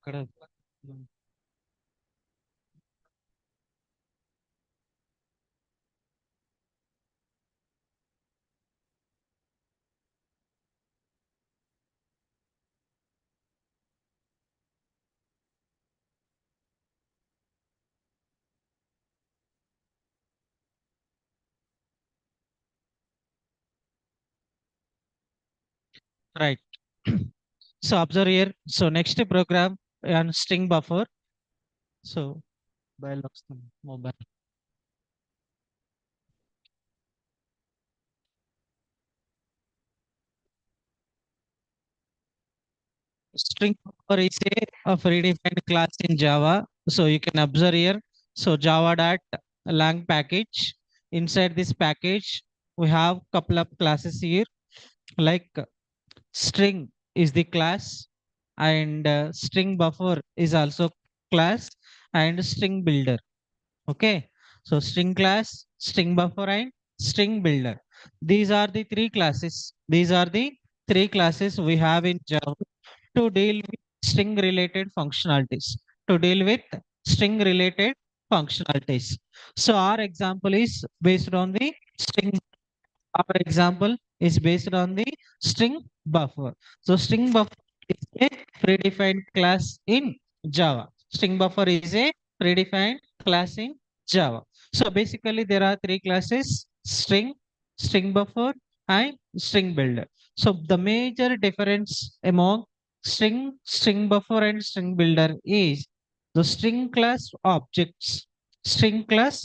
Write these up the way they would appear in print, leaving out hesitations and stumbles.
ఇక్కడ right. So observe here. So next program on string buffer. So mobile. String buffer is a predefined class in Java. So you can observe here. So Java dot lang package. Inside this package, we have couple of classes here. Like string is the class, and string buffer is also class, and string builder. Okay. So string class, string buffer, and string builder. These are the three classes. These are the three classes we have in Java to deal with string related functionalities. To deal with string related functionalities. So our example is based on the string. Our example is based on the string buffer. So string buffer is a predefined class in Java. String buffer is a predefined class in Java. So basically there are three classes: string, string buffer, and string builder. So the major difference among string, string buffer, and string builder is the string class objects. String class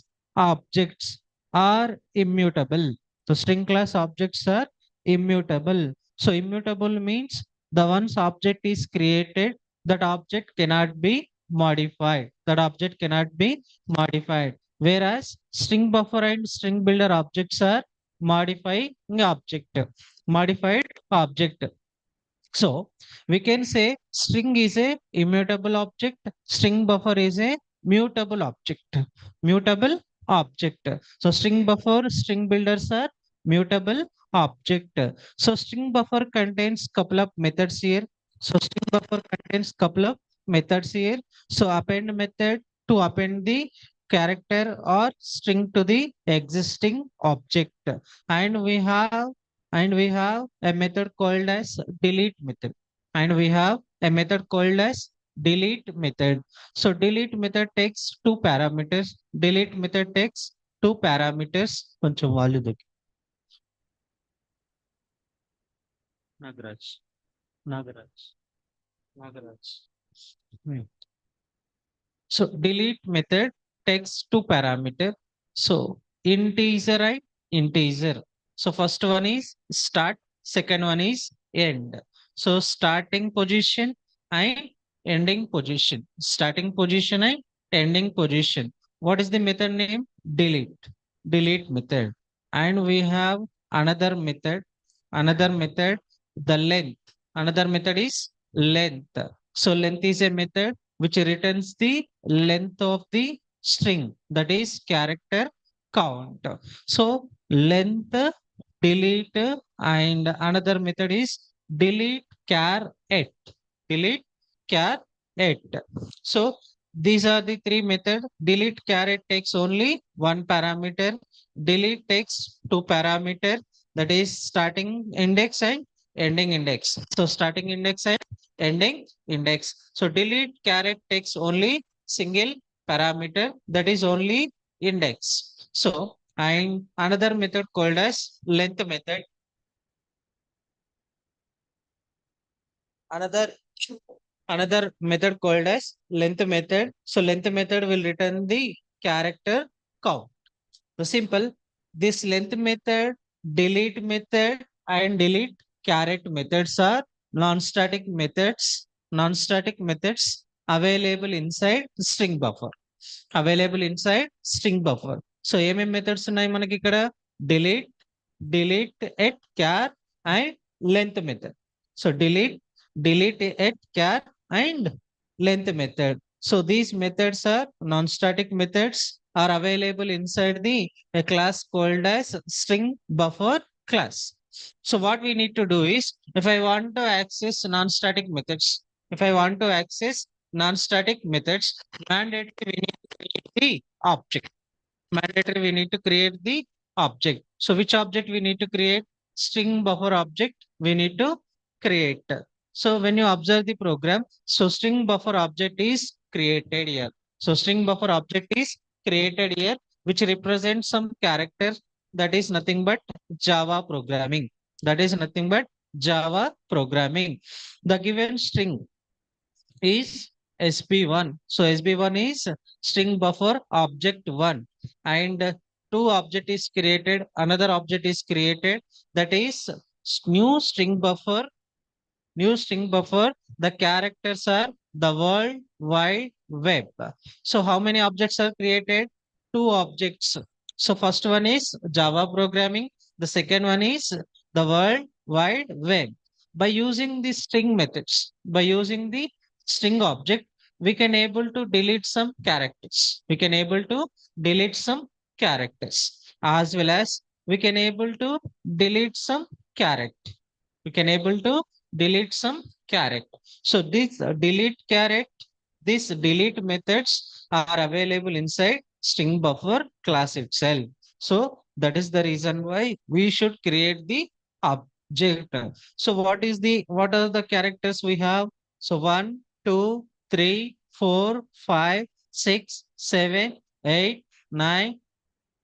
objects are immutable. So string class objects are immutable. So immutable means the once object is created, that object cannot be modified. That object cannot be modified. Whereas string buffer and string builder objects are modifying object. Modified object. So we can say string is a immutable object, string buffer is a mutable object. Mutable object. So string buffer, string builders are mutable object. So string buffer contains couple of methods here. So string buffer contains couple of methods here. So append method to append the character or string to the existing object. And we have a method called as delete method, and we have a method called as delete method. So delete method takes two parameters. Delete method takes two parameters. కొంచెం వాళ్ళు దగ్గర Nagaraj Nagaraj Nagaraj Hmm. So delete method takes two parameter. So integer and integer. So first one is start, second one is end. So starting position and ending position. Starting position and ending position. What is the method name? Delete. Delete method. And we have another method. Another method, the length. Another method is length. So length is a method which returns the length of the string, that is character count. So length, delete, and another method is delete char at. Delete char at. So these are the three methods. Delete char at takes only one parameter. Delete takes two parameter, that is starting index and ending index. So starting index and ending index. So delete caret takes only single parameter, that is only index. So and another method called as length method. Another another method called as length method. So length method will return the character count. So simple. This length method, delete method, and delete caret methods are non-static methods. Non-static methods available inside string buffer. Available inside string buffer. So ఏమేం methods ఉన్నాయి మనకి ఇక్కడ? delete, delete at char, and length method. So delete at char and length method. So these methods are non-static methods, are available inside the a class called as string buffer class. So what we need to do is, if I want to access non-static methods, if I want to access non-static methods, mandatory we need to create the object. Mandatory we need to create the object. So which object we need to create? String buffer object we need to create. So when you observe the program, so string buffer object is created here. So string buffer object is created here, which represents some character that is nothing but Java programming. That is nothing but Java programming. The given string is SB1. So SB1 is string buffer object 1, and two object is created, another object is created, that is new string buffer. New string buffer, the characters are the world wide web. So how many objects are created? Two objects. So first one is Java programming, the second one is the world wide web. By using the string methods, by using the string object, we can able to delete some characters. We can able to delete some characters, as well as we can able to delete some character. We can able to delete some character. So these delete methods are available inside string buffer class itself. So that is the reason why we should create the object. So what are the characters we have? So 1, 2, 3, 4, 5, 6, 7, 8, 9,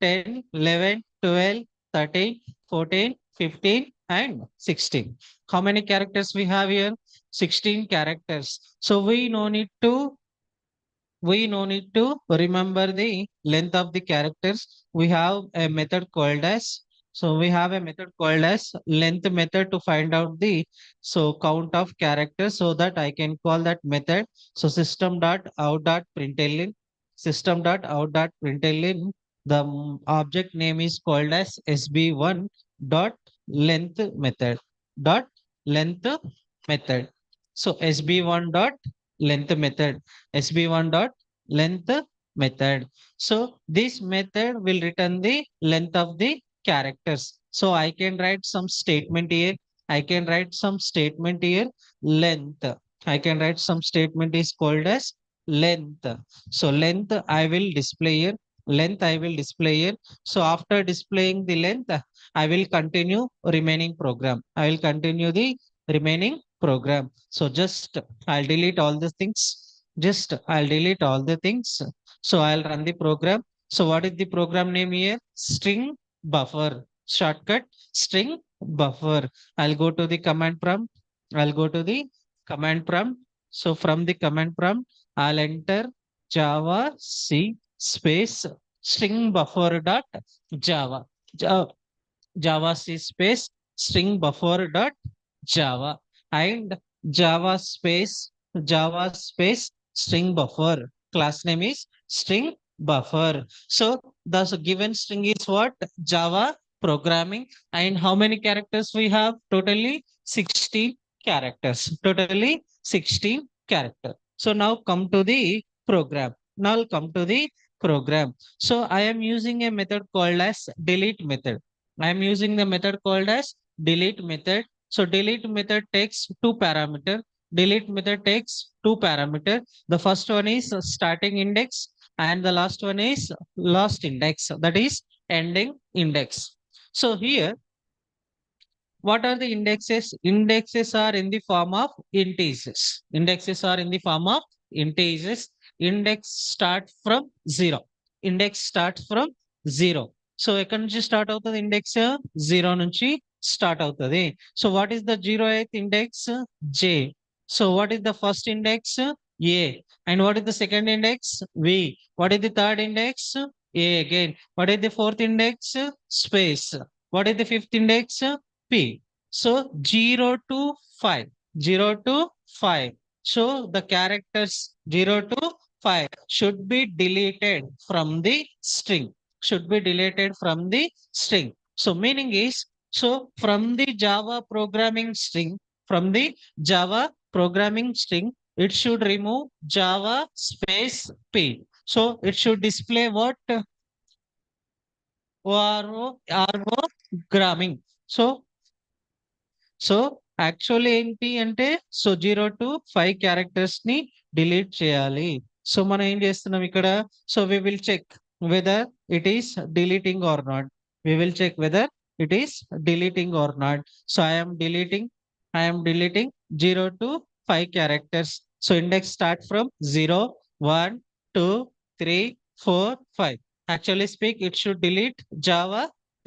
10, 11, 12, 13, 14, 15, and 16. How many characters we have here? 16 characters. So we no need to remember the length of the characters. We have a method called as, so we have a method called as length method to find out the count of characters, so that I can call that method. So system.out.println, system.out.println, the object name is called as sb1 dot length method, dot length method. So sb1 dot length method, sb1 dot length method. So this method will return the length of the characters. So I can write some statement here. I can write some statement here, length. I can write some statement is called as length. So length I will display here. Length I will display here. So after displaying the length, I will continue remaining program. I will continue the remaining program. So just I'll delete all the things. Just I'll delete all the things. So I'll run the program. So what is the program name here? String buffer. Shortcut string buffer. I'll go to the command prompt. I'll go to the command prompt. So from the command prompt, I'll enter Java C space string buffer dot Java. Java C space string buffer dot Java, and Java space string buffer. Class name is string buffer. So the given string is what? Java programming. And how many characters we have? Totally 16 characters. Totally 16 characters. So now come to the program. Now come to the program. So I am using a method called as delete method. I am using the method called as delete method. So delete method takes two parameter. Delete method takes two parameter. The first one is starting index, and the last one is last index, that is ending index. So here, what are the indexes? Indexes are in the form of integers. Indexes are in the form of integers. Index start from 0. Index starts from 0. So ఎక్కడి నుంచి start అవుతుంది index? 0 నుంచి start అవుతుంది. So what is the 0th index? J. So what is the first index? A. And what is the second index? V. What is the third index? A again. What is the fourth index? Space. What is the fifth index? P. So 0 to 5. 0 to 5. So the characters 0 to 5 should be deleted from the string. Should be deleted from the string. So meaning is, so from the Java programming string, from the Java programming string, it should remove Java space P. So it should display what? ORO gramming. So actually ఏంటి అంటే so 0 to 5 characters ని delete చేయాలి. So మనం ఏం చేస్తున్నాం ఇక్కడ? So we will check whether it is deleting or not. We will check whether it is deleting or not. So I am deleting 0 to 5 characters. So index start from 0, 1, 2, 3, 4, 5. Actually speak, it should delete Java P.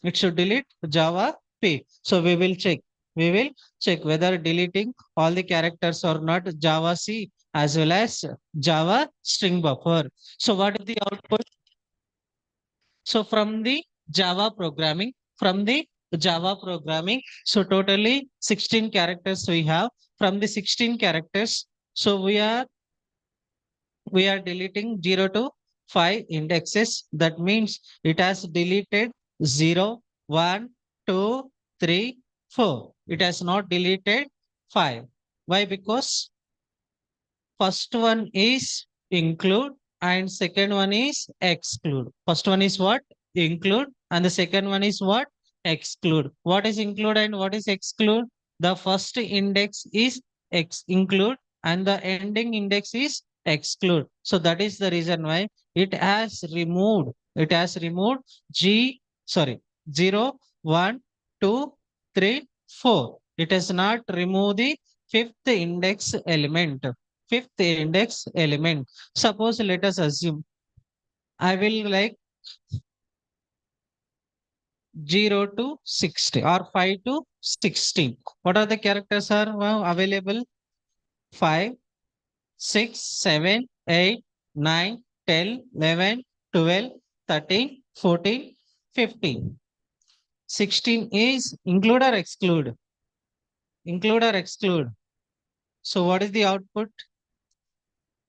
It should delete Java P. So we will check. We will check whether deleting all the characters or not Java C as well as Java string buffer. So what is the output? So from the Java programming, so totally 16 characters we have. From the 16 characters, so we are deleting 0 to 5 indexes. That means it has deleted 0, 1, 2, 3, 4. It has not deleted 5. Why? Because first one is include and second one is exclude. First one is what? Include, and the second one is what? Exclude. What is include and what is exclude? The first index is include and the ending index is exclude. So that is the reason why it has removed G, sorry, 0, 1, 2, 3, 4. It has not removed the fifth index element. Suppose let us assume I will like 0 to 60 or 5 to 16. What are the characters are available? 5, 6, 7, 8, 9, 10, 11, 12, 13, 14, 15. 16 is include or exclude? Include or exclude? So what is the output?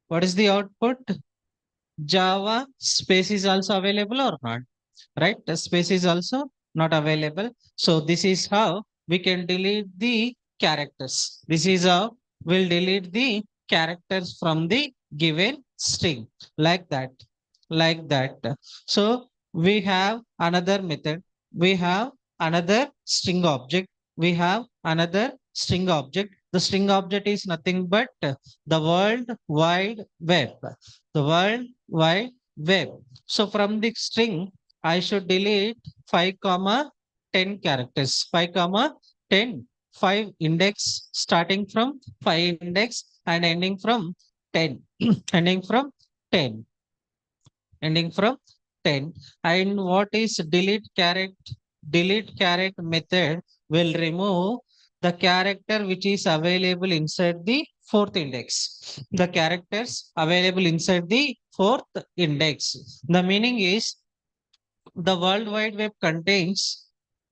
What is the output? Java space is also available or not? Right? The space is also not available. So this is how we can delete the characters. This is how we'll delete the characters from the given string like that. Like that. So we have another method. We have another string object. We have another string object. The string object is nothing but the World Wide Web. The World Wide Web. So from the string, I should delete 5 comma 10 characters. 5 comma 10. 5 index starting from 5 index and ending from 10. Ending from 10. Ending from 10. And what is delete caret? Delete caret method will remove the character which is available inside the fourth index. The characters available inside the fourth index. The meaning is the World Wide Web contains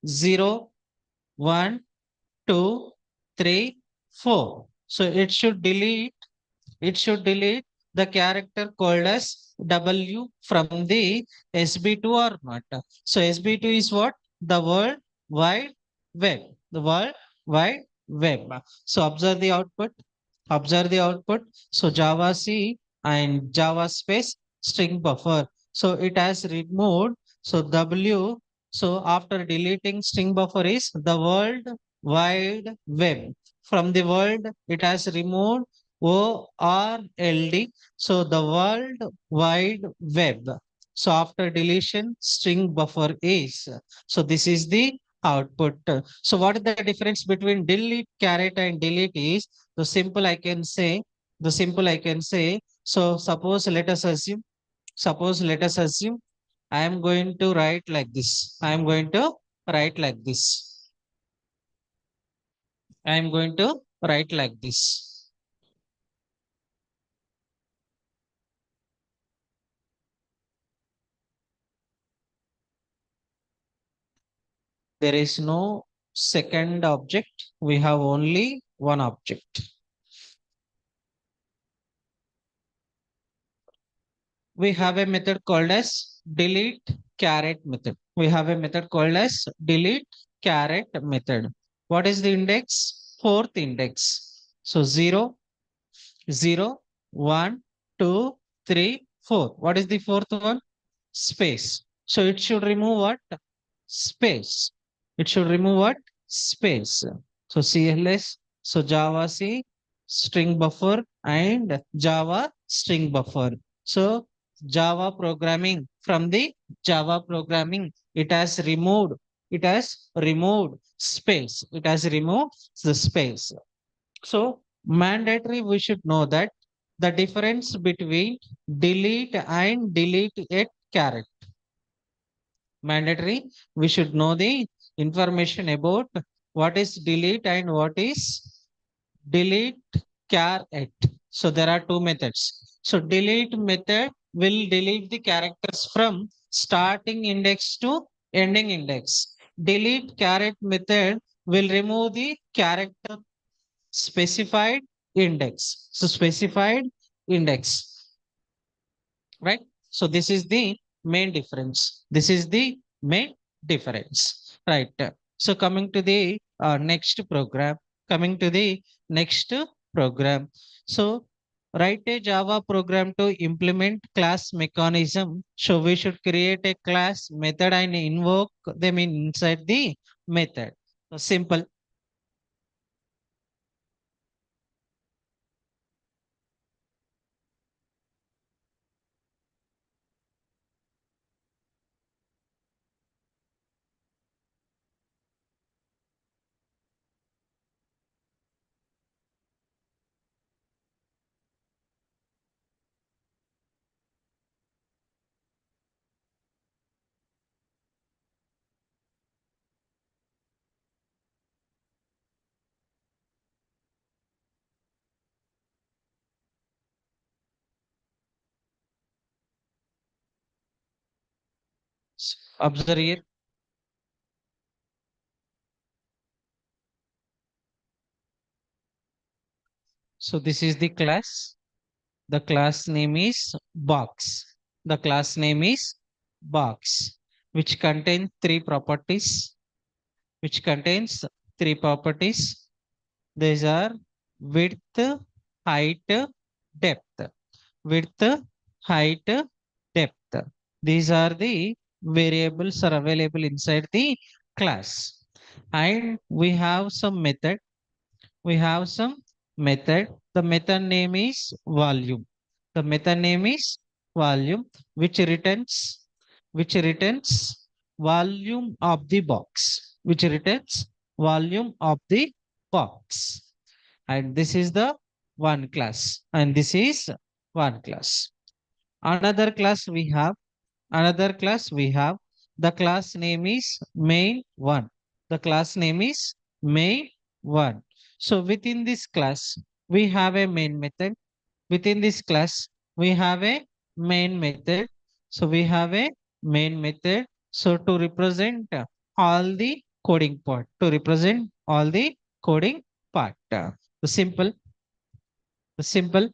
0, 1, 2, 3, 4. So it should delete the character called as W from the SB2 or not. So SB2 is what? The World Wide Web. The World Wide Web. So observe the output. Observe the output. So Java C and Java space string buffer. So it has removed. So W. So after deleting string buffer is the World Wide Web. From the world, it has removed ORLD. So the World Wide Web. So after deletion, string buffer is. So this is the output. So what is the difference between delete caret and delete is the simple I can say. So suppose let us assume I am going to write like this. I am going to write like this. I am going to write like this. There is no second object. We have only one object. We have a method called as delete caret method. We have a method called as delete caret method. What is the index? Fourth index. So 0, 0, 1, 2, 3, 4. What is the fourth one? Space. So it should remove what? Space. It should remove what? Space. So CLS, so Java C, string buffer and Java string buffer. So Java programming, from the Java programming, it has removed space. It has removed the space. So mandatory, we should know that the difference between delete and delete a caret. Mandatory, we should know the information about what is delete and what is delete caret. So there are two methods. So delete method will delete the characters from starting index to ending index. Delete caret method will remove the character specified index. So specified index, right? So this is the main difference. This is the main difference, right? So coming to the next program, coming to the next program. So write a Java program to implement class mechanism. So we should create a class method and invoke them inside the method. So simple. Observe here. So this is the class. The class name is box. The class name is box, which contains three properties, which contains three properties. These are width, height, depth. Width, height, depth. These are the variables are available inside the class. And we have some method. We have some method. The method name is volume. The method name is volume, which returns volume of the box, which returns volume of the box. And this is the one class, and this is one class. Another class we have, another class we have. The class name is main one. The class name is main one. So within this class, we have a main method. Within this class, we have a main method. So we have a main method. So to represent all the coding part, to represent all the coding part. The simple, the simple.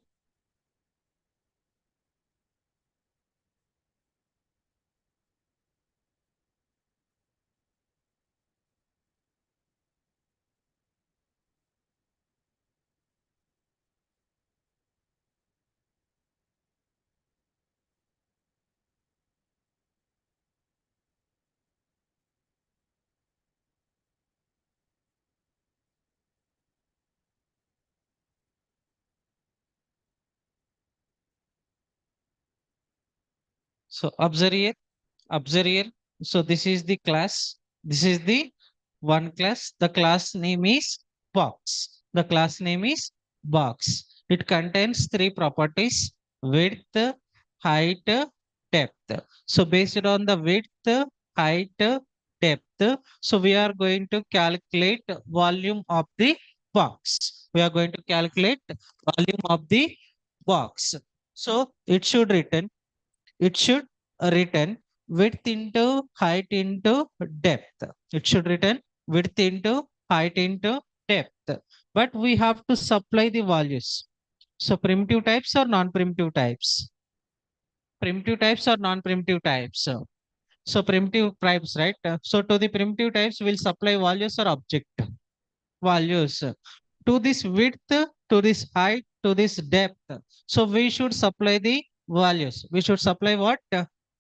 So observe here. Observe here. So this is the class. This is the one class. The class name is box. The class name is box. It contains three properties: width, height, depth. So based on the width, height, depth, so we are going to calculate volume of the box. We are going to calculate volume of the box. So it should return width into height into depth. It should return width into height into depth. But we have to supply the values. So primitive types or non-primitive types? Primitive types or non-primitive types? So primitive types, right? So to the primitive types, we'll supply values or object values. To this width, to this height, to this depth. So we should supply the values. We should supply what?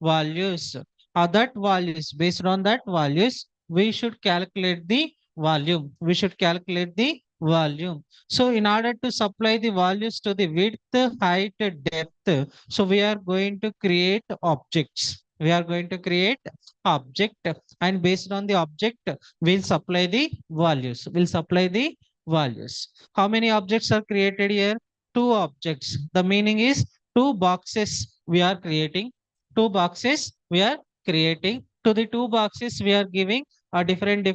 Values. That values, based on that values, we should calculate the volume. We should calculate the volume. So in order to supply the values to the width, height, depth, so we are going to create objects. We are going to create object, and based on the object, we'll supply the values. We'll supply the values. How many objects are created here? Two objects. The meaning is two boxes we are creating. Two boxes we are creating. To the two boxes we are giving a different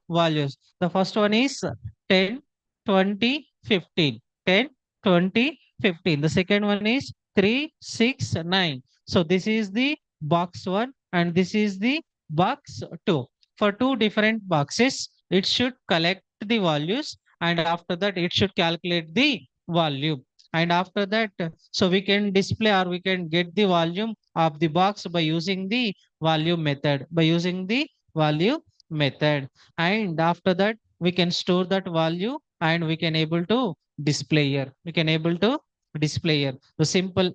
values. The first one is 10, 20, 15. 10, 20, 15. The second one is 3, 6, 9. So this is the box 1 and this is the box 2. For two different boxes, it should collect the values, and after that it should calculate the volume. And after that, so we can display or we can get the volume of the box by using the value method, by using the value method. And after that, we can store that value and we can able to display here. We can able to display here. The simple.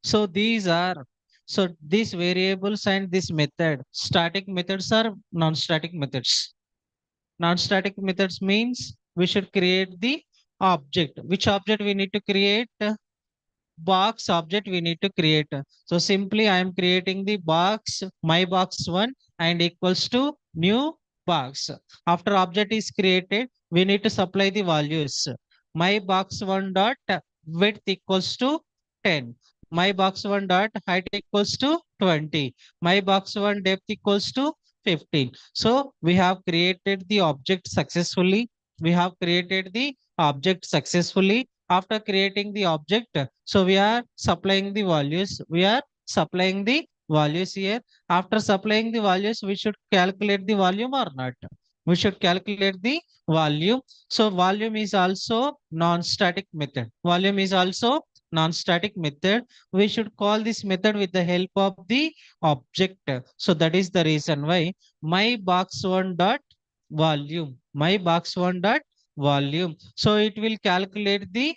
So these are, so these variables and this method, static methods are non-static methods. Non-static methods means we should create the object. Which object we need to create? Box object we need to create. So simply I am creating the box, my box 1 and equals to new box. After object is created, we need to supply the values. My box 1 dot width equals to 10. My box 1 dot height equals to 20. My box 1 depth equals to 15. So we have created the object successfully. We have created the object successfully. After creating the object, so we are supplying the values. We are supplying the values here. After supplying the values, we should calculate the volume or not. We should calculate the volume. So volume is also non-static method. Volume is also non-static method. We should call this method with the help of the object. So that is the reason why my box one dot volume. My box one dot volume. So it will calculate the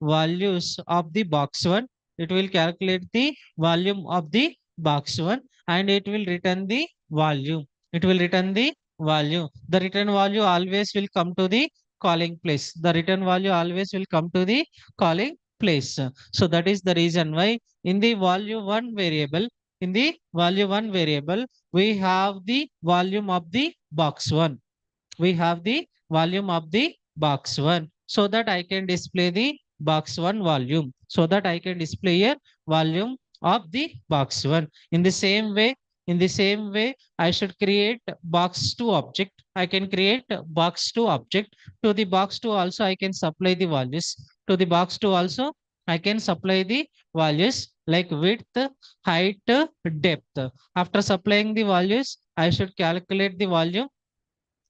values of the box one. It will calculate the volume of the box one and it will return the volume. It will return the value. The return value always will come to the calling place. The return value always will come to the calling place. So that is the reason why in the value one variable, in the value one variable, we have the volume of the box one. We have the volume of the box one, so that I can display the box one volume, so that I can display a volume of the box one. In the same way, I should create box two object. I can create box two object. To the box two also I can supply the values. To the box two also I can supply the values like width, height, depth. After supplying the values, I should calculate the volume.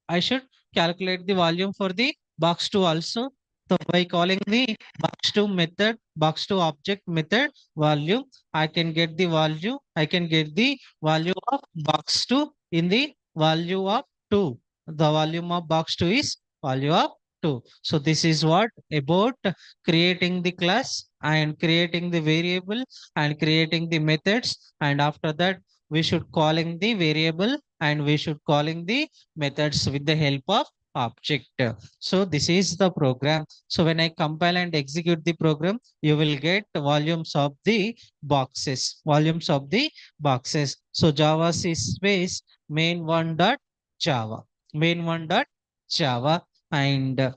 I should calculate the volume for the box 2 also. So by calling the box 2 method, box 2 object method volume, I can get the value. I can get the value of box 2 in the value of 2. The volume of box 2 is value of 2. So this is what about creating the class and creating the variable and creating the methods. And after that, we should calling the variable and we should calling the methods with the help of object. So this is the program. So when I compile and execute the program, you will get volumes of the boxes, volumes of the boxes. So Java C space main one dot Java, main one dot Java, and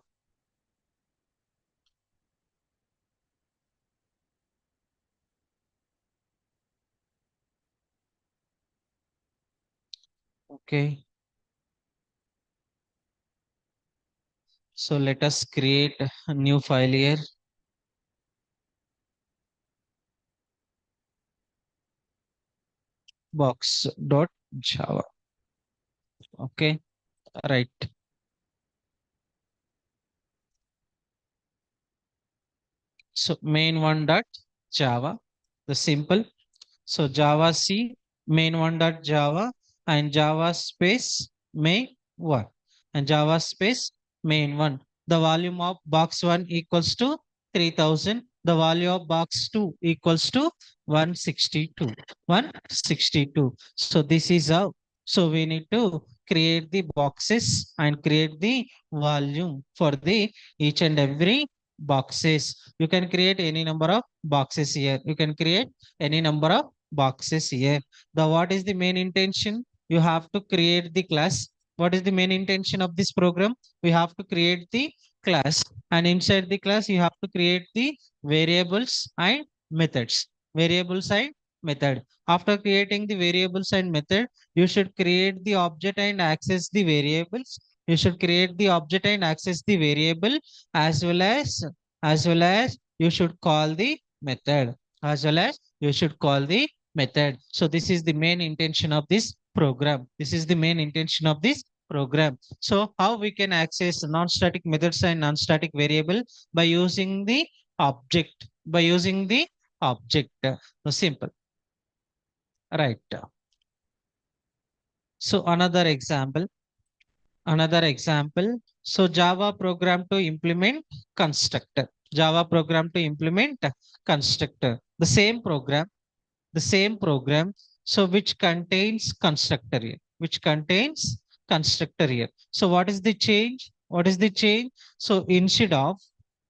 okay. So let us create a new file here. Box dot Java. Okay, right. So main one dot Java, the simple. So Java C main one dot Java and Java space main one and Java space main one. The volume of box one equals to 3000. The value of box two equals to 162. 162. So this is how. So we need to create the boxes and create the volume for the each and every boxes. You can create any number of boxes here. You can create any number of boxes here. The what is the main intention? You have to create the class. What is the main intention of this program? We have to create the class, and inside the class you have to create the variables and methods. Variables and method. After creating the variables and method, you should create the object and access the variables. You should create the object and access the variable, as well as you should call the method. As well as you should call the method. So this is the main intention of this program. This is the main intention of this program. So how we can access non-static methods and non-static variable? By using the object. By using the object. So simple. Right. So another example. So Java program to implement constructor. Java program to implement constructor. The same program. So which contains constructor here. Which contains constructor here. So what is the change? What is the change? So instead of,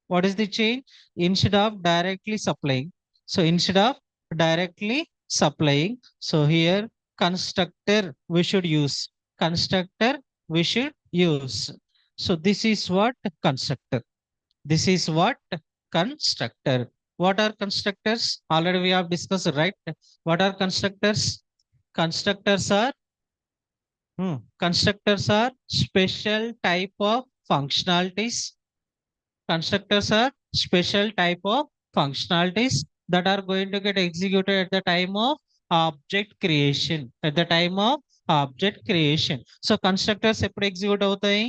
what is the change? Instead of directly supplying. So instead of directly supplying, so here constructor we should use. Constructor we should use. So this is what constructor. This is what constructor. What are constructors? Already we have discussed, right? What are constructors? Constructors are constructors are special type of functionalities. Constructors are special type of functionalities that are going to get executed at the time of object creation. At the time of object creation. So constructors ఎప్పుడు execute అవుతాయి?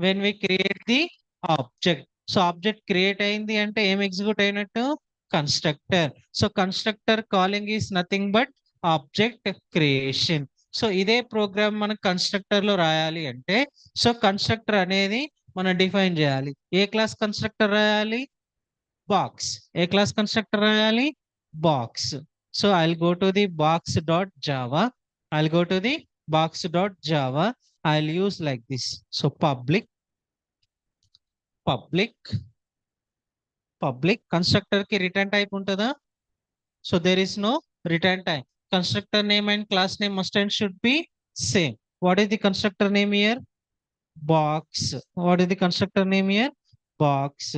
When we create the object. So object create అయింది అంటే ఏం execute అయినట్టు? Constructor. So constructor calling is nothing but object creation. So ఇదే programme మన constructor లో రాయాలి అంటే, సో కన్స్ట్రక్టర్ అనేది మనం డిఫైన్ చేయాలి. ఏ క్లాస్ కన్స్ట్రక్టర్ రాయాలి? బాక్స్. ఏ క్లాస్ కన్స్ట్రక్టర్ రాయాలి? Box. So I'll go to the box dot Java. I'll go to the box.java. I'll use like this. So public constructor ki return type untada. So there is no return type. Constructor name and class name must and should be same. What is the constructor name here? Box. What is the constructor name here? Box.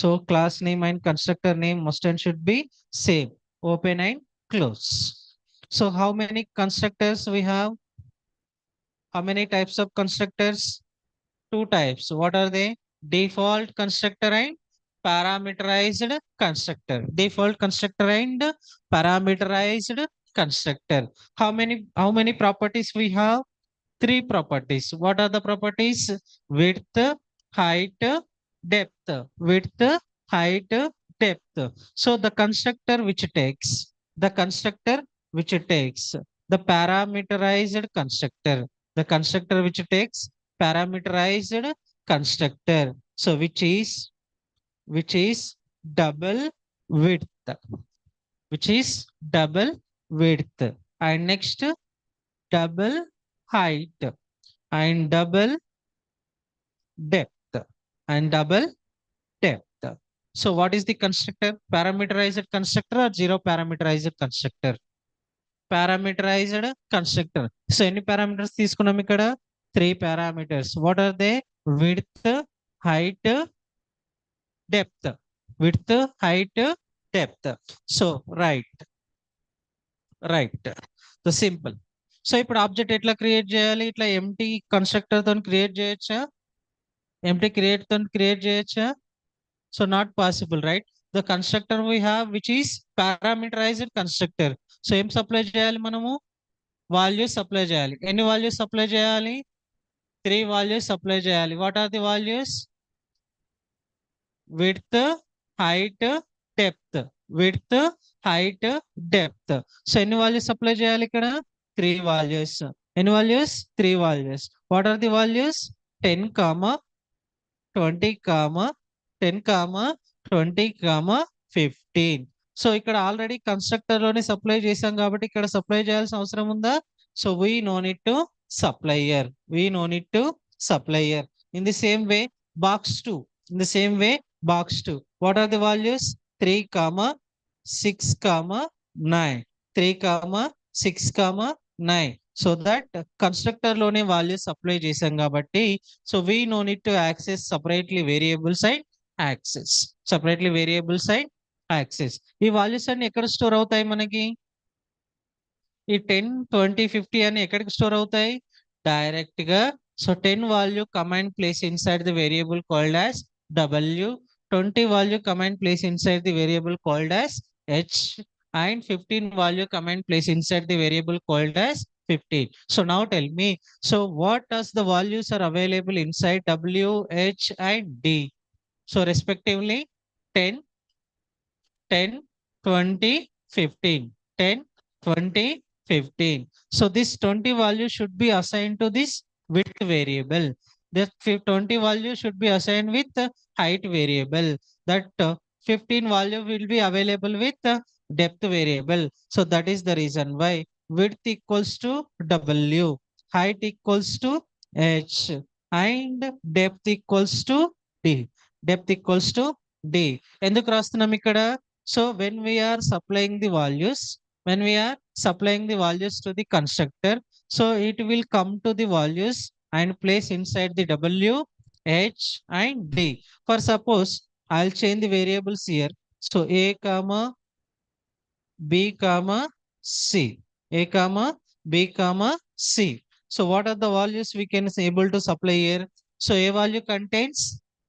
So class name and constructor name must and should be same. Open and close. So how many constructors we have? How many types of constructors? Two types. What are they? Default constructor and parameterized constructor. Default constructor and parameterized constructor. How many properties we have? Three properties. What are the properties? Width, height, depth. Width, height, depth. So the constructor which takes the parameterized constructor. The constructor which takes parameterized constructor. So which is double width. Which is double width. And next double height and double depth and double depth. So what is the constructor? Parameterized constructor or zero parameterized constructor? Parameterized constructor. So any parameters తీసుకున్నాం ఇక్కడ? Three parameters. What are they? Width, height, depth. Width, height, depth. So right. The simple. So ఇప్పుడు object ఎట్లా create చేయాలి? ఇట్లా empty constructor తో create చేయొచ్చా? Empty create తో create చేయొచ్చా? So not possible, right? The constructor we have which is parameterised constructor. So ఏం supply చేయాలి మనము? వాల్యూస్ సప్లై చేయాలి. ఎన్ని వాల్యూస్ సప్లై చేయాలి? 3 వాల్యూస్ సప్లై చేయాలి. What are the values? Width, height, depth. Width, height, depth. So ఎన్ని values supply చేయాలి ఇక్కడ? 3 values. Any values? 3 values. What are the values? 10, 20, 10, 20, 15. So ఇక్కడ ఆల్రెడీ కన్స్ట్రక్టర్ లోనే సప్లై చేసాం కాబట్టి ఇక్కడ సప్లై చేయాల్సిన అవసరం ఉందా? So we no need to supply here. We no need to supply here. In the same way, box 2. In the same way, box 2. What are the values? 3, comma 6, comma 9. 3, comma 6, comma 9. So that constructor లోనే values apply చేసాం కాబట్టి so we no need to access separately variable side access. Separately variable side access. ఈ values అన్ని ఎక్కడ store అవుతాయి మనకి? ఈ 10, 20, 50 అని ఎక్కడికి స్టోర్ అవుతాయి? డైరెక్ట్ గా so 10 value command place inside the variable called as w, 20 value command place inside the variable called as h, and 15 value command place inside the variable called as 15. So now tell me, so what does the values are available inside w, h and d? So respectively 10, 10, 20, 15, 10, 20, 15. So this 20 value should be assigned to this width variable. That 20 value should be assigned with the height variable. That 15 value will be available with the depth variable. So that is the reason why width equals to w, height equals to h, and depth equals to d. Depth equals to d. ఎందుకు రాస్తున్నాం ఇక్కడ? So when we are supplying the values, when we are supplying the values to the constructor, so it will come to the values and place inside the w, h and d. For suppose I'll change the variables here. So a comma b comma c, a comma b comma c. So what are the values we can able to supply here? So a value contains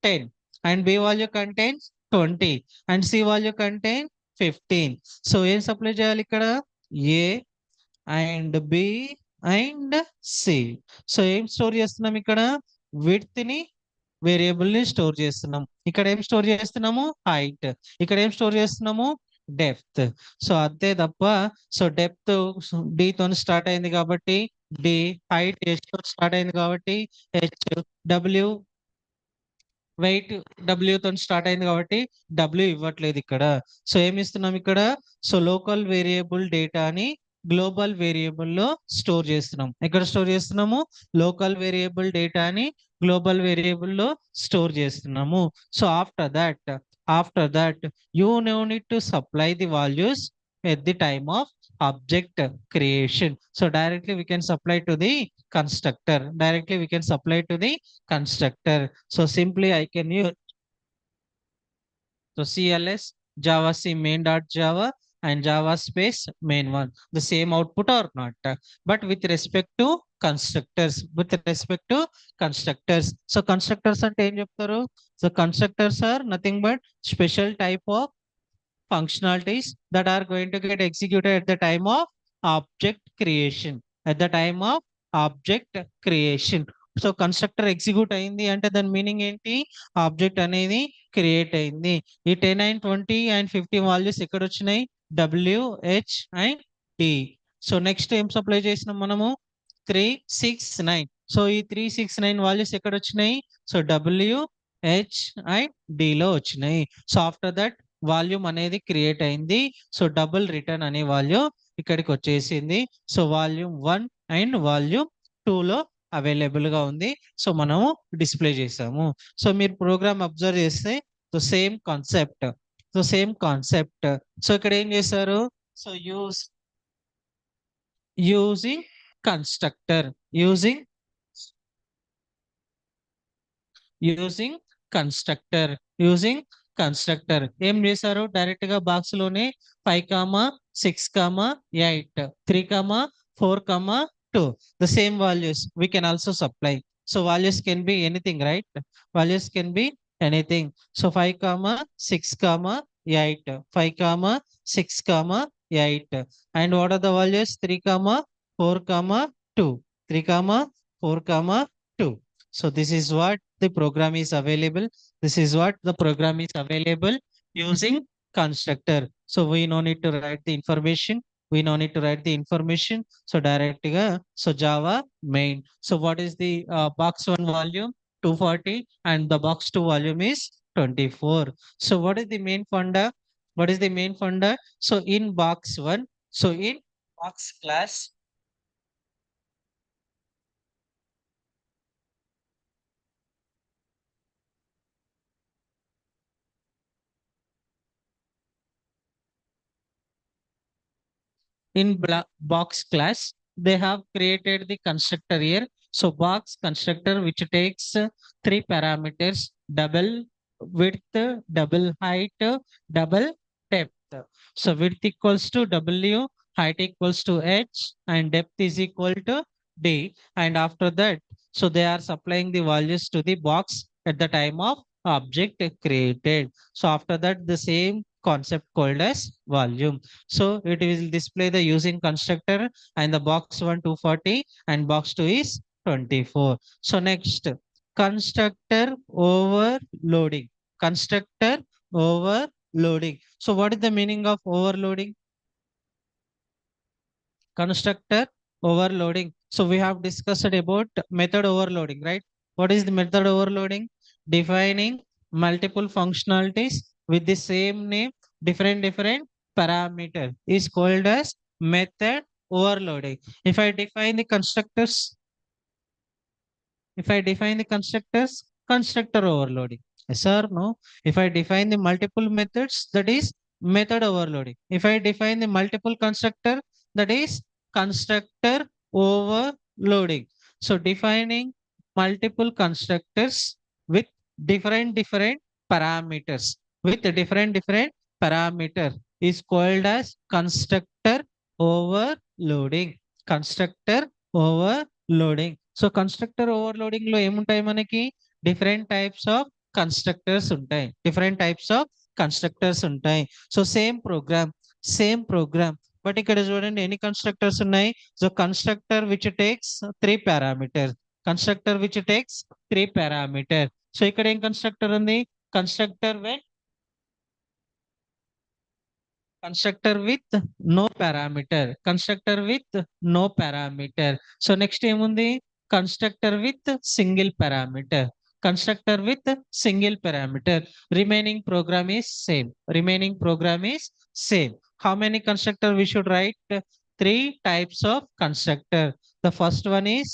10 and b value contains 20 and c value contains 15. So ఏం supply చేయాలి ఇక్కడ? a and b and c. So ఏం store చేస్తున్నాం ఇక్కడ? width ని variable ని store చేస్తున్నాం. ఇక్కడ ఏం స్టోర్ చేస్తున్నాము? హైట్. ఇక్కడ ఏం స్టోర్ చేస్తున్నాము? డెప్త్. సో అంతే తప్ప సో డెప్త్ డి తో స్టార్ట్ అయింది కాబట్టి డి, హైట్ హెచ్ తో స్టార్ట్ అయింది కాబట్టి హెచ్, డబ్ల్యూ వెయిట్ డబ్ల్యూ తో స్టార్ట్ అయింది కాబట్టి డబ్ల్యూ ఇవ్వట్లేదు ఇక్కడ. సో ఏమి ఇస్తున్నాం ఇక్కడ? సో లోకల్ వేరియబుల్ డేటాని గ్లోబల్ వేరియబుల్ లో స్టోర్ చేస్తున్నాం. ఎక్కడ స్టోర్ చేస్తున్నాము? లోకల్ వేరియబుల్ డేటాని గ్లోబల్ వేరియబుల్ లో స్టోర్ చేస్తున్నాము. So after that you no need to supply the values at the time of object creation. So directly we can supply to the constructor. Directly we can supply to the constructor. So simply I can use so cls java c main dot java and java space main one, the same output or not, but with respect to constructors, with respect to constructors. So constructors అంటే ఏం చెప్తారు? So constructors are nothing but special type of functionalities that are going to get executed at the time of object creation. At the time of object creation. So constructor execute అయింది అంటే దాని meaning ఏంటి? Object అనేది create అయింది. ఈ 10 and 20 and 50 values ఎక్కడ వచ్చినాయి? W, H and D. So next ఏం సప్లై చేసినాం మనము? 3, 6, 9. సో ఈ 3, 6, 9 వాల్యూస్ ఎక్కడ వచ్చినాయి? So W, H and D లో వచ్చినాయి. సో ఆఫ్టర్ దట్ వాల్యూమ్ అనేది క్రియేట్ అయింది. సో డబుల్ రిటర్న్ అనే వాల్యూమ్ ఇక్కడికి వచ్చేసింది. సో వాల్యూమ్ 1 అండ్ వాల్యూమ్ 2 లో అవైలబుల్ గా ఉంది. సో మనము డిస్ప్లే చేసాము. సో మీరు ప్రోగ్రామ్ అబ్జర్వ్ చేస్తే సో సేమ్ కాన్సెప్ట్. సో ఇక్కడ ఏం చేశారు? So using constructor, using constructor ఏం చేశారు? డైరెక్ట్ గా బాక్స్ లోనే 5, 6, 8, 3, 4, 2 the same values we can also supply. So values can be anything, right? Values can be anything. So 5, 6, 8, 5, 6, 8, and what are the values? 3, 4, 2, 3, 4, 2. So this is what the program is available. This is what the program is available using constructor. So we no need to write the information. So direct ga so java main. So what is the box 1 volume? 240 and the box 2 volume is 24. So what is the main funder? So in box 1, so in box class in box class, they have created the constructor here. So box constructor which takes three parameters: double width, double height, double depth. So width equals to W, height equals to H, and depth is equal to D. And after that, so they are supplying the values to the box at the time of object created. So after that, the same concept called as volume. So it will display the using constructor, and the box 1 240 and box 2 is 24. So next, constructor overloading. Constructor overloading. So what is the meaning of overloading? Constructor overloading. So we have discussed about method overloading, right? What is the method overloading? Defining multiple functionalities with the same name, different parameter is called as method overloading. If I define the constructors, if I define the constructors, constructor overloading. Yes or no? If I define the multiple methods, that is method overloading. If I define the multiple constructor, that is constructor overloading. So defining multiple constructors with different parameters, with different parameter is called as constructor overloading. Constructor overloading. So constructor overloading లో ఏముంటాయి మనకి? Different types of constructors ఉంటాయి. Different types of constructors ఉంటాయి. So same programme but ఇక్కడ చూడండి ఎన్ని constructors ఉన్నాయి. So constructor which takes three parameter, constructor which takes three parameter. So ఇక్కడ ఏం కన్స్ట్రక్టర్ ఉంది? Constructor constructor with no parameter, constructor with no parameter. So next ఏముంది? constructor with single parameter, constructor with single parameter. Remaining program is same, remaining program is same. How many constructor we should write? Three types of constructor. The first one is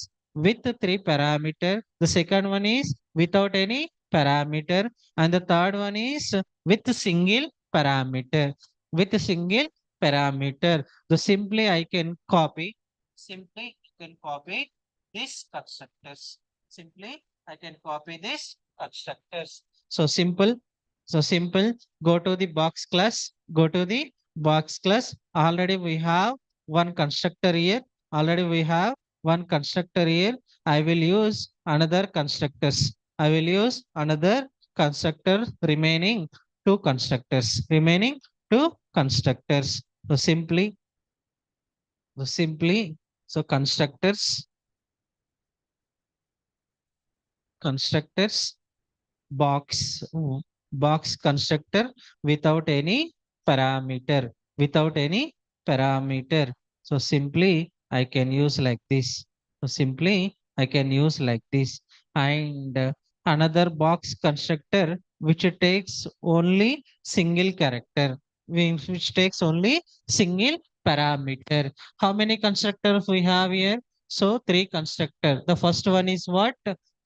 with three parameter, the second one is without any parameter, and the third one is with single parameter, with a single parameter. So simply I can copy, simply you can copy these constructors. Simply I can copy these constructors. So simple, go to the box class, go to the box class. Already we have one constructor here. Already we have one constructor here. I will use another constructors. I will use another constructor, remaining two constructors, remaining two constructors. So simply, so constructors box, box constructor without any parameter, without any parameter. So simply I can use like this. So simply I can use like this. And another box constructor which takes only single character, which takes only single parameter. How many constructors we have here? So three constructor. The first one is what?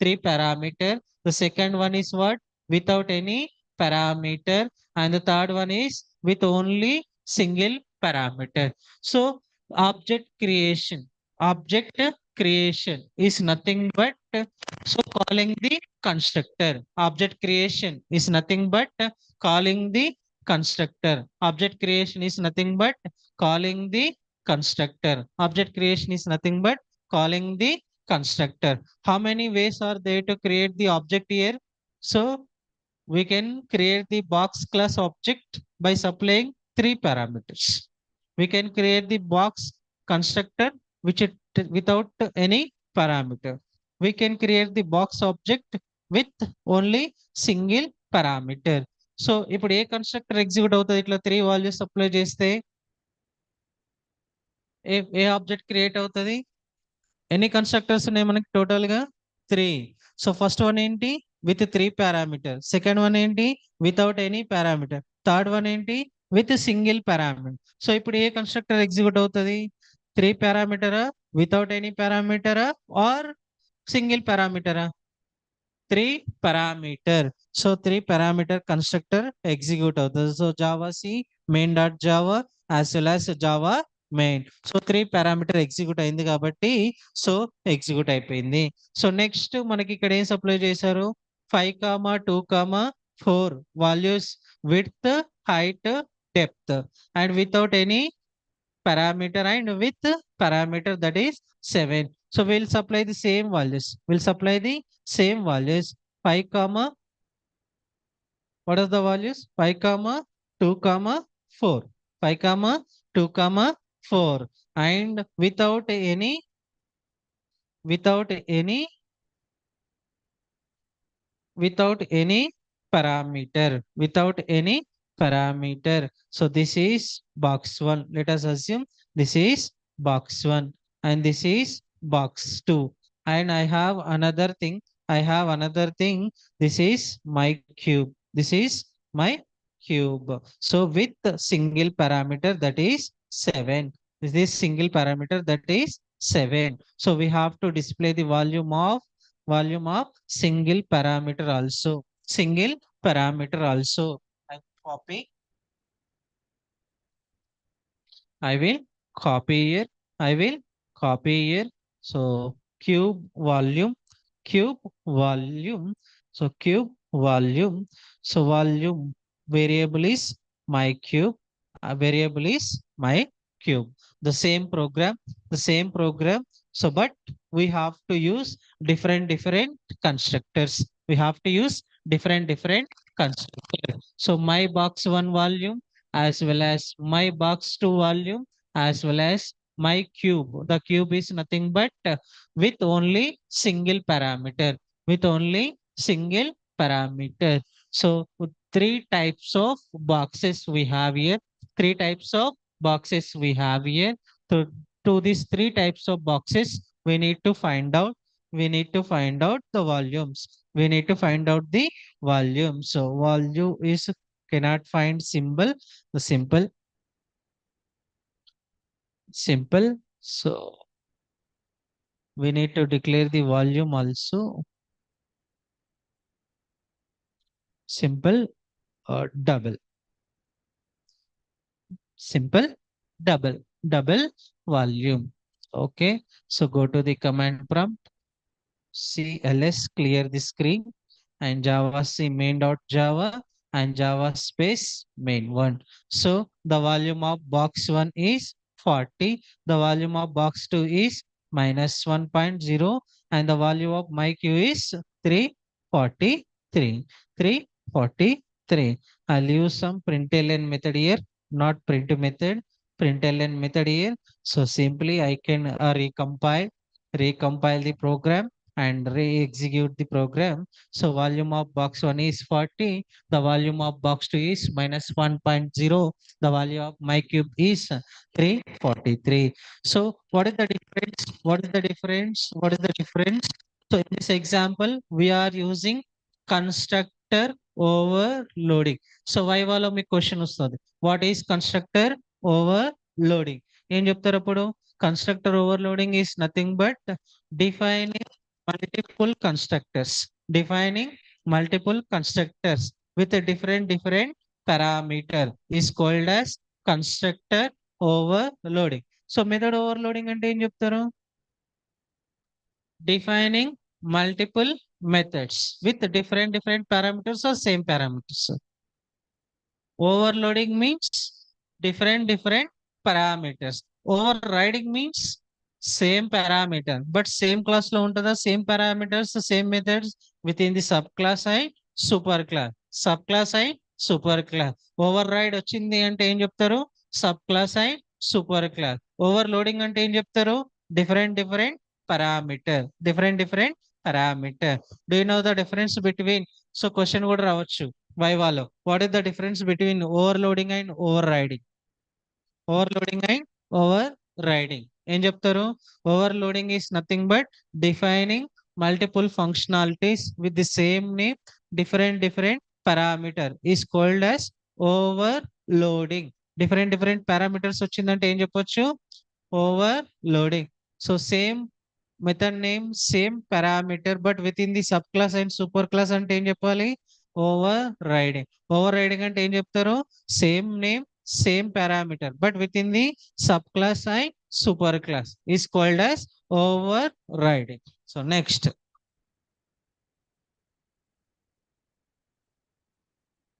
Three parameter. The second one is what? Without any parameter. And the third one is with only single parameter. So object creation. Object creation is nothing but so calling the constructor. Object creation is nothing but calling the constructor. Object creation is nothing but calling the constructor. Object creation is nothing but calling the constructor. How many ways are there to create the object here? So we can create the box class object by supplying three parameters. We can create the box constructor which without any parameter. We can create the box object with only single parameter. So ఇప్పుడు ఏ constructor execute అవుతుంది ఇట్లా three values apply చేస్తే? ఏ object create అవుతుంది? ఎన్ని constructors ఉన్నాయి మనకి total గా? త్రీ. సో ఫస్ట్ వన్ ఏంటి? With three parameter. Second one ఏంటి? Without any parameter. Third one ఏంటి? With single parameter. సో ఇప్పుడు ఏ కన్స్ట్రక్టర్ ఎగ్జిక్యూట్ అవుతుంది? త్రీ పారామీటరా, వితౌట్ ఎనీ పారామీటరా, ఆర్ సింగిల్ పారామీటరా? Three parameter. So three parameter constructor execute అవుతుంది. So Java C, main dot Java, as well as Java main. So 3 parameter execute అయింది కాబట్టి సో ఎగ్జిక్యూట్ అయిపోయింది. సో నెక్స్ట్ మనకి ఇక్కడ ఏం సప్లై చేశారు 5, 2, 4 values width, height, depth and without any parameter and with parameter that is 7. So we'll supply the same values. We'll supply the same values 5, what are the values 5, 2, 4. 5, 2, 4 and without any without any parameter. So this is box 1. Let us assume this is box 1 and this is box 2. And I have another thing. This is my cube. This is my cube. So with the single parameter that is 7. This single parameter that is 7. So we have to display the volume of single parameter also. I copy. I will copy here. So cube volume. So cube volume. So volume variable is my cube. Variable is my cube. The same program. So but we have to use different constructors. So my box 1 volume as well as my box 2 volume as well as my cube. The cube is nothing but with only single parameter. So three types of boxes we have here. So to these three types of boxes, we need to find out the volumes. So volume is cannot find symbol. The simple. So we need to declare the volume also. Simple double. Double volume. Okay. So go to the command prompt. CLS clear the screen and Java C main.java and Java space main1. So the volume of box 1 is 40. The volume of box 2 is minus 1.0 and the value of my Q is 343. 343. I'll use some println method here, not print method. Println method here. So simply I can recompile the program and re-execute the program. So volume of box 1 is 40. The volume of box 2 is minus 1.0. The value of my cube is 343. So what is the difference? So in this example, we are using constructor overloading. So why వాళ్ళ మీ question వస్తుంది what is constructor overloading ఏం చెప్తారు అప్పుడు constructor overloading is nothing but defining multiple constructors with a different parameter is called as constructor overloading. So method overloading అంటే ఏం చెప్తారు defining multiple methods with different parameters or same parameters. Overloading means different parameters. Overriding means same parameter but same class లో ఉంటుందా same parameters same methods within the subclass and superclass. Override వచ్చింది అంటే ఏం చెప్తారు subclass and superclass. Overloading అంటే ఏం చెప్తారు different parameter. Do you know the difference between? So question కూడా రావచ్చు వైవాలో what is the difference between overloading and overriding? ఏం చెప్తారు overloading is nothing but defining multiple functionalities with the same name different parameter is called as overloading. Different parameters వచ్చిందంటే ఏం చెప్పొచ్చు overloading. So same method name same parameter but within the subclass and superclass అంటే ఏం చెప్పాలి overriding అంటే ఏం చెప్తారు same name same parameter, but within the subclass and superclass is called as overriding. So next,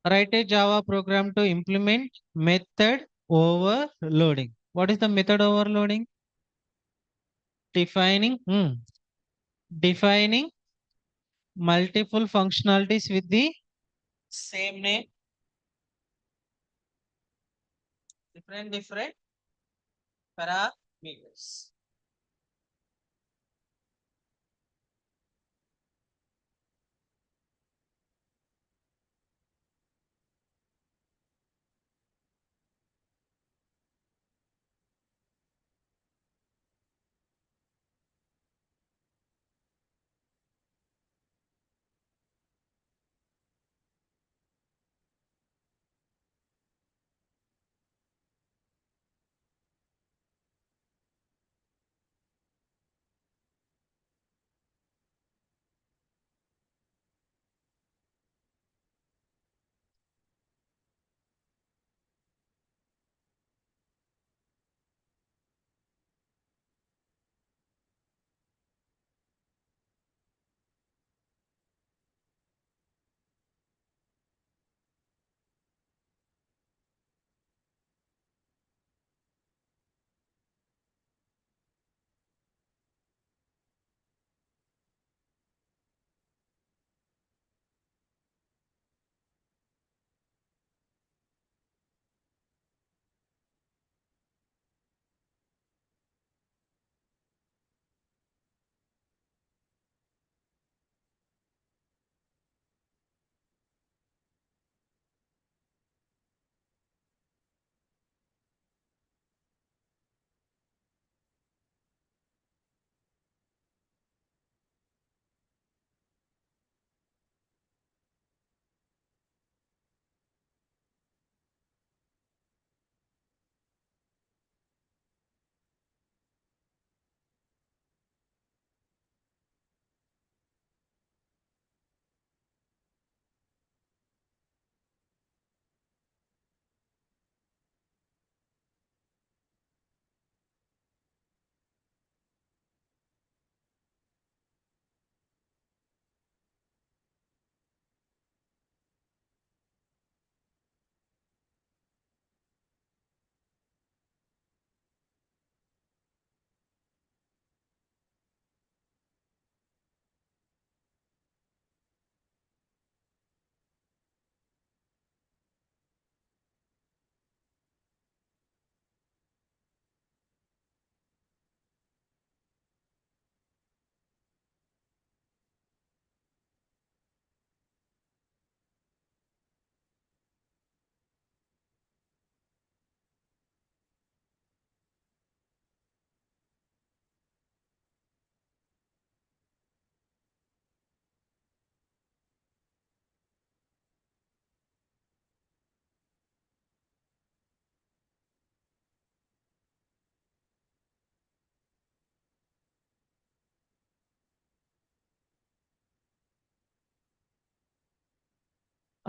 write a Java program to implement method overloading. What is the method overloading? Defining multiple functionalities with the same name, different parameters.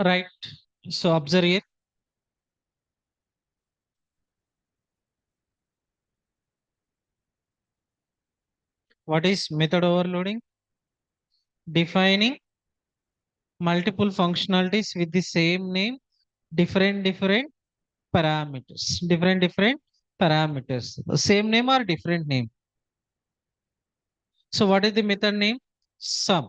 Right. So observe here. What is method overloading? Defining multiple functionalities with the same name, different parameters. Different parameters. Same name or different name. So what is the method name? Sum.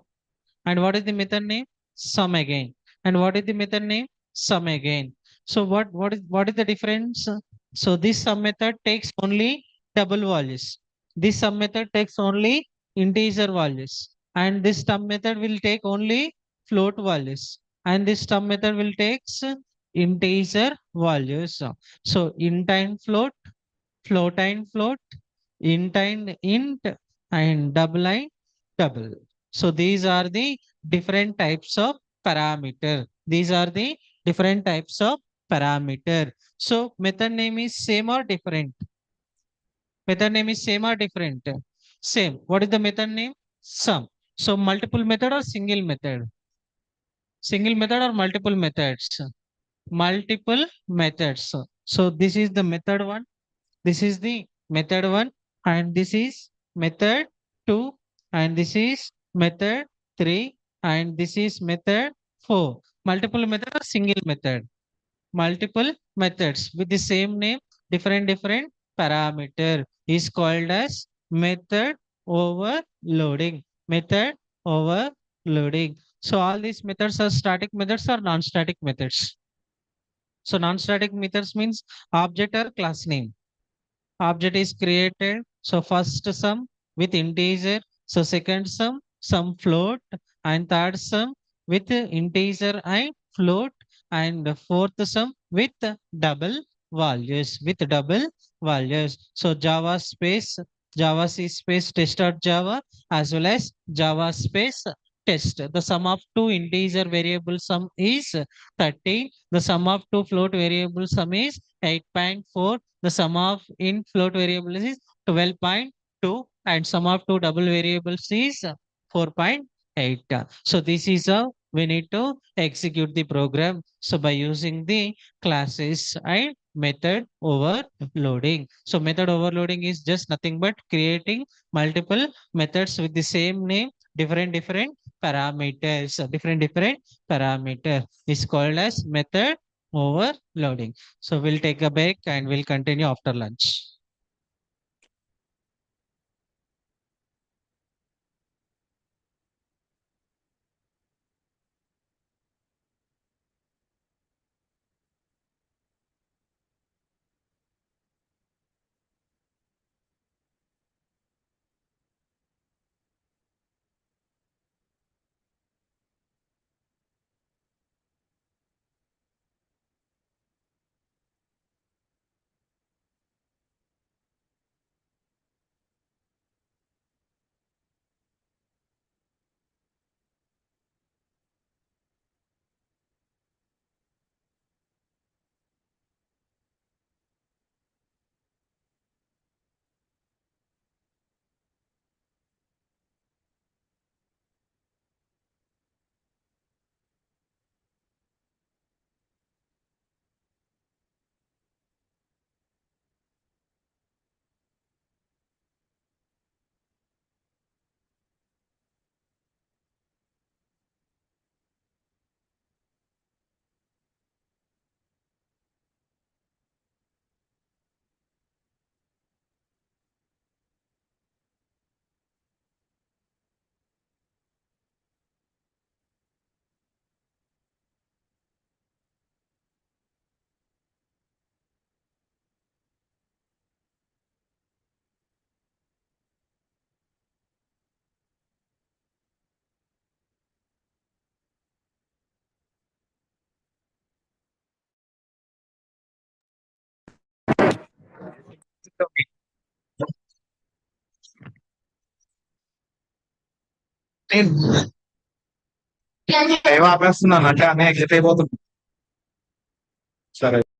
And what is the method name? Sum again. And what is the method name? Sum again. So what is the difference? So this sum method takes only double values. This sum method takes only integer values. And this sum method will take only float values. And this sum method will take integer values. So int and float and float, int and int, and double and double. So these are the different types of parameter. These are the different types of parameter. So method name is same or different? Method name is same or different? Same. What is the method name? Sum. So multiple method or single method? Single method or multiple methods? Multiple methods. So this is the method one. This is the method one, and this is method two, and this is method three, and this is method four. Multiple method or single method? Multiple methods with the same name, different parameter is called as method overloading. Method overloading. So all these methods are static methods or non-static methods. So non-static methods means object or class name. Object is created. So first sum with integer. So second sum float, and third sum with integer and float, and the fourth sum with double values. With double values. So Java C space test.java as well as Java space test. The sum of two integer variable sum is 30. The sum of two float variable sum is 8.4. The sum of in float variables is 12.2, and sum of two double variables is 4.8. So this is how we need to execute the program. So by using the classes and method overloading. So method overloading is just nothing but creating multiple methods with the same name, different parameters. Different parameter is called as method overloading. So we'll take a break and we'll continue after lunch. నేను live ఆపేస్తున్నాను అంటే అన్నీ exit అయిపోతుంది. సరే.